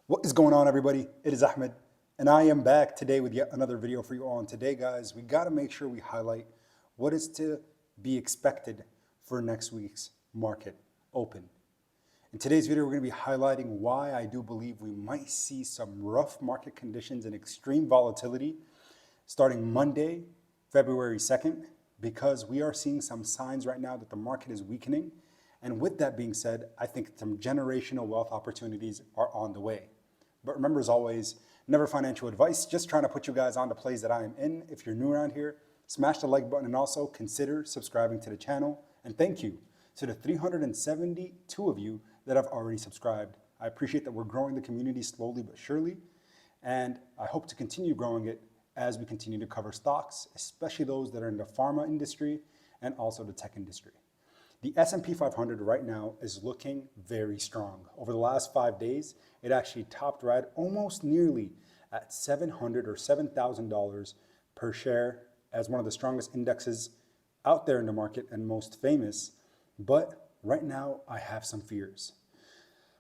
What is going on, everybody? It is Ahmed, and I am back today with yet another video for you all. And today, guys, we got to make sure we highlight what is to be expected for next week's market open. In today's video, we're going to be highlighting why I do believe we might see some rough market conditions and extreme volatility starting Monday, February 2nd, because we are seeing some signs right now that the market is weakening. And with that being said, I think some generational wealth opportunities are on the way. But remember, as always, never financial advice, just trying to put you guys on the plays that I am in. If you're new around here, smash the like button and also consider subscribing to the channel. And thank you to the 372 of you that have already subscribed. I appreciate that we're growing the community slowly but surely. And I hope to continue growing it as we continue to cover stocks, especially those that are in the pharma industry and also the tech industry. The S&P 500 right now is looking very strong. Over the last 5 days, it actually topped right almost nearly at $700 or $7,000 per share as one of the strongest indexes out there in the market and most famous. But right now, I have some fears.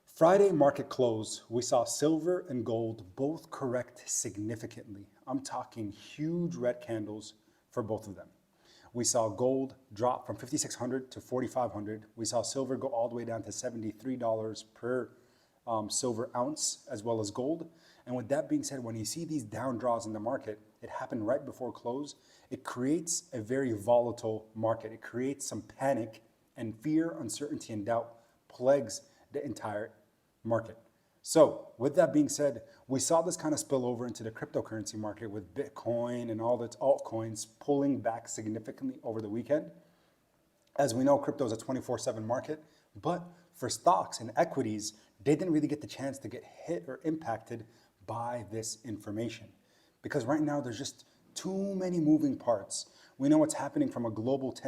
Friday market close, we saw silver and gold both correct significantly. I'm talking huge red candles for both of them. We saw gold drop from 5,600 to 4,500. We saw silver go all the way down to $73 per silver ounce, as well as gold. And with that being said, when you see these down draws in the market, it happened right before close. It creates a very volatile market. It creates some panic, and fear, uncertainty, and doubt plagues the entire market. So with that being said, we saw this kind of spill over into the cryptocurrency market with Bitcoin and all its altcoins pulling back significantly over the weekend. As we know, crypto is a 24/7 market, but for stocks and equities, they didn't really get the chance to get hit or impacted by this information. Because right now there's just too many moving parts. We know what's happening from a geopolitical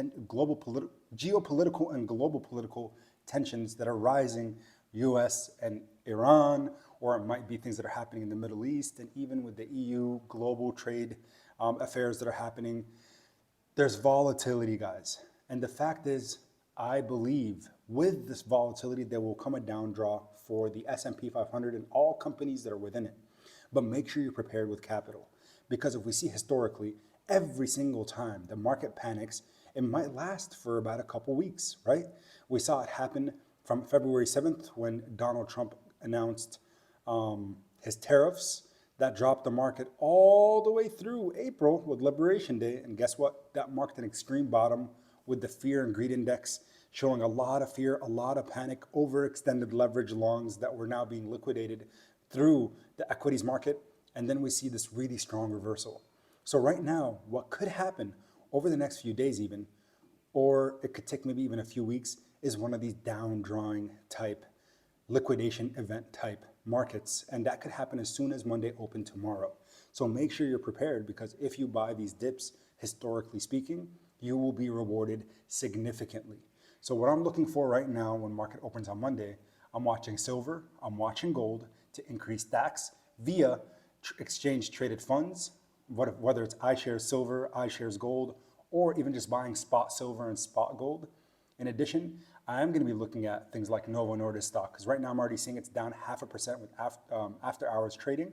and global political tensions that are rising, US and Iran, or it might be things that are happening in the Middle East, and even with the EU global trade affairs that are happening. There's volatility, guys. And the fact is, I believe with this volatility, there will come a down draw for the S&P 500 and all companies that are within it. But make sure you're prepared with capital. Because if we see historically, every single time the market panics, it might last for about a couple weeks, right? We saw it happen from February 7th when Donald Trump announced his tariffs. That dropped the market all the way through April with Liberation Day. And guess what? That marked an extreme bottom with the fear and greed index showing a lot of fear, a lot of panic, overextended leverage longs that were now being liquidated through the equities market. And then we see this really strong reversal. So right now, what could happen over the next few days even, or it could take maybe even a few weeks, is one of these down drawing type, liquidation event type markets. And that could happen as soon as Monday open tomorrow. So make sure you're prepared, because if you buy these dips, historically speaking, you will be rewarded significantly. So what I'm looking for right now when market opens on Monday, I'm watching silver, I'm watching gold to increase stacks via exchange traded funds, whether it's iShares silver, iShares gold, or even just buying spot silver and spot gold. In addition, I am going to be looking at things like Novo Nordisk stock, because right now I'm already seeing it's down 0.5% with after hours trading.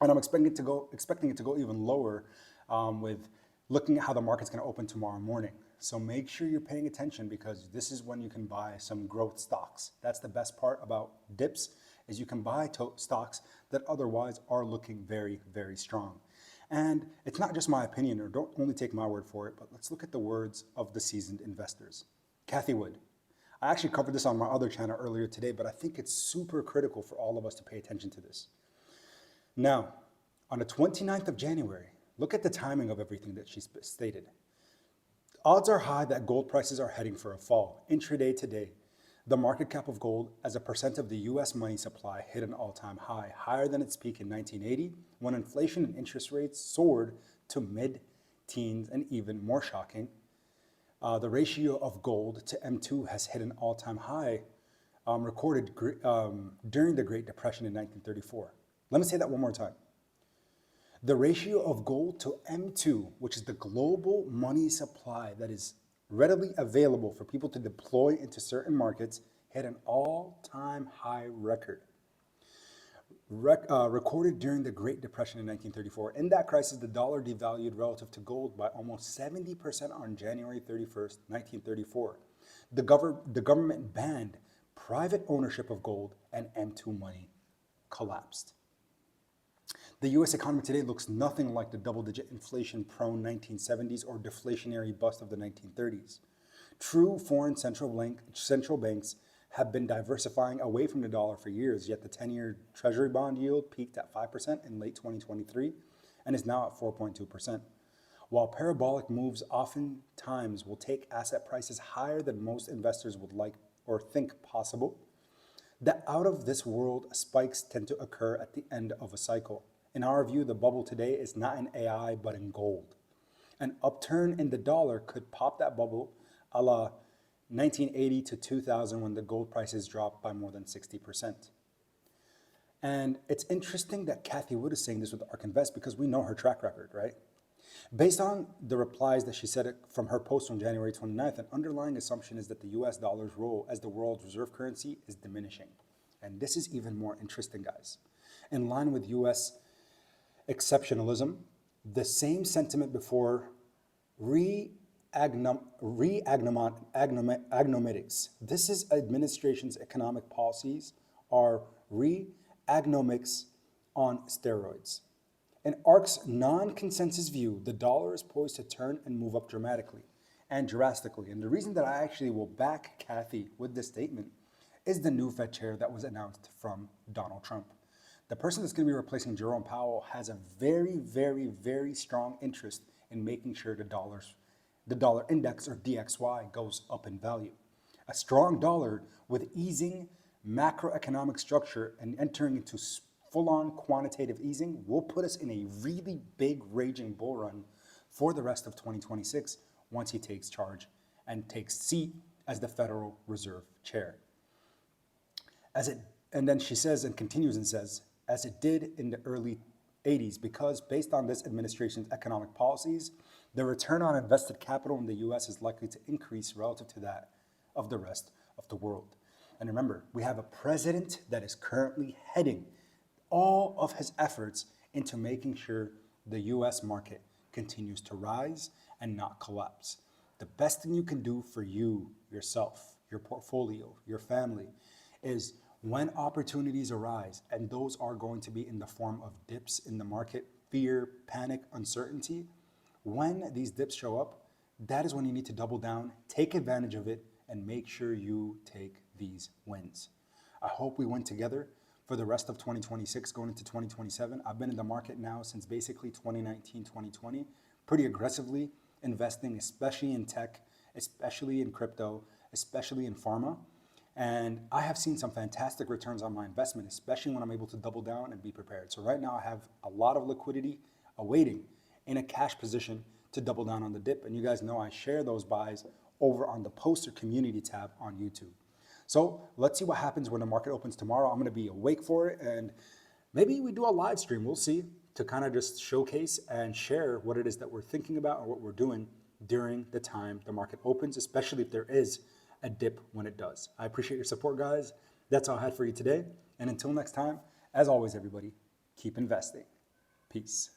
And I'm expecting it to go even lower with looking at how the market's going to open tomorrow morning. So make sure you're paying attention, because this is when you can buy some growth stocks. That's the best part about dips, is you can buy stocks that otherwise are looking very, very strong. And it's not just my opinion, or don't only take my word for it, but let's look at the words of the seasoned investors. Cathie Wood. I actually covered this on my other channel earlier today, but I think it's super critical for all of us to pay attention to this. Now, on the 29th of January, look at the timing of everything that she stated. Odds are high that gold prices are heading for a fall. Intraday today, the market cap of gold as a percent of the US money supply hit an all-time high, higher than its peak in 1980, when inflation and interest rates soared to mid-teens, and even more shocking, the ratio of gold to M2 has hit an all-time high recorded during the Great Depression in 1934. Let me say that one more time. The ratio of gold to M2, which is the global money supply that is readily available for people to deploy into certain markets, hit an all-time high record. recorded during the Great Depression in 1934. In that crisis, the dollar devalued relative to gold by almost 70% on January 31st, 1934. The government banned private ownership of gold, and M2 money collapsed. The US economy today looks nothing like the double-digit inflation-prone 1970s or deflationary bust of the 1930s. True foreign central banks have been diversifying away from the dollar for years, yet the 10-year Treasury bond yield peaked at 5% in late 2023 and is now at 4.2%. While parabolic moves oftentimes will take asset prices higher than most investors would like or think possible, the out-of-this-world spikes tend to occur at the end of a cycle. In our view, the bubble today is not in AI, but in gold. An upturn in the dollar could pop that bubble a la 1980 to 2000 when the gold prices dropped by more than 60%. And it's interesting that Cathie Wood is saying this with ARK Invest because we know her track record, right? Based on the replies that she said from her post on January 29th, an underlying assumption is that the US dollar's role as the world's reserve currency is diminishing. And this is even more interesting, guys. In line with US exceptionalism, the same sentiment before agnomics. This is administration's economic policies are agnomics on steroids. In ARK's non-consensus view, the dollar is poised to turn and move up dramatically and drastically. And the reason that I actually will back Cathie with this statement is the new Fed chair that was announced from Donald Trump. The person that's going to be replacing Jerome Powell has a very, very, very strong interest in making sure the dollar index or DXY goes up in value. A strong dollar with easing macroeconomic structure and entering into full-on quantitative easing will put us in a really big raging bull run for the rest of 2026 once he takes charge and takes seat as the Federal Reserve Chair. And then she says and continues and says, as it did in the early 80s, because based on this administration's economic policies, the return on invested capital in the US is likely to increase relative to that of the rest of the world. And remember, we have a president that is currently heading all of his efforts into making sure the US market continues to rise and not collapse. The best thing you can do for you, yourself, your portfolio, your family, is when opportunities arise, and those are going to be in the form of dips in the market, fear, panic, uncertainty, when these dips show up, that is when you need to double down, take advantage of it, and make sure you take these wins. I hope we win together for the rest of 2026 going into 2027. I've been in the market now since basically 2019, 2020, pretty aggressively investing, especially in tech, especially in crypto, especially in pharma. And I have seen some fantastic returns on my investment, especially when I'm able to double down and be prepared. So right now I have a lot of liquidity awaiting in a cash position to double down on the dip. And you guys know I share those buys over on the poster community tab on YouTube. So let's see what happens when the market opens tomorrow. I'm going to be awake for it, and maybe we do a live stream. We'll see, to kind of just showcase and share what it is that we're thinking about and what we're doing during the time the market opens, especially if there is a dip when it does. I appreciate your support, guys. That's all I had for you today. And until next time, as always, everybody, keep investing. Peace.